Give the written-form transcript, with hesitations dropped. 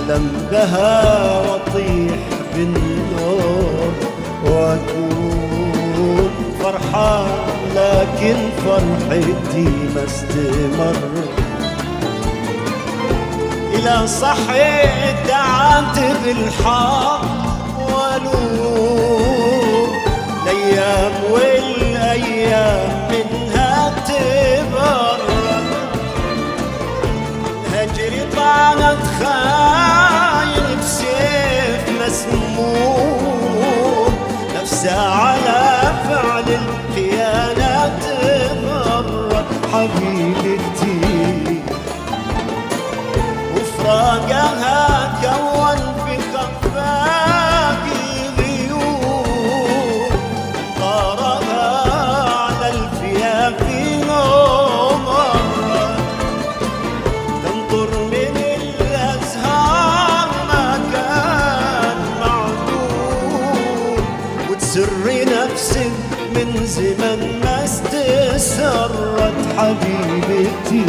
أحلم بها وأطيح بالنوم وأكون فرحان، لكن فرحتي ما استمرت. إذا صحيت أعاتب الحال والوم الأيام، والأيام منها تبرد. هجري طعنت خاين بسيف مسموم، نفسها على فعل الخيانة تبرد. حبيبتي وفراقها كون في خفاقي غيوم، طارها على الفيافي مرة، تنطر من الأزهار ما كان معدوم، وتسري نفسك من زمن ما استسرت. حبيبتي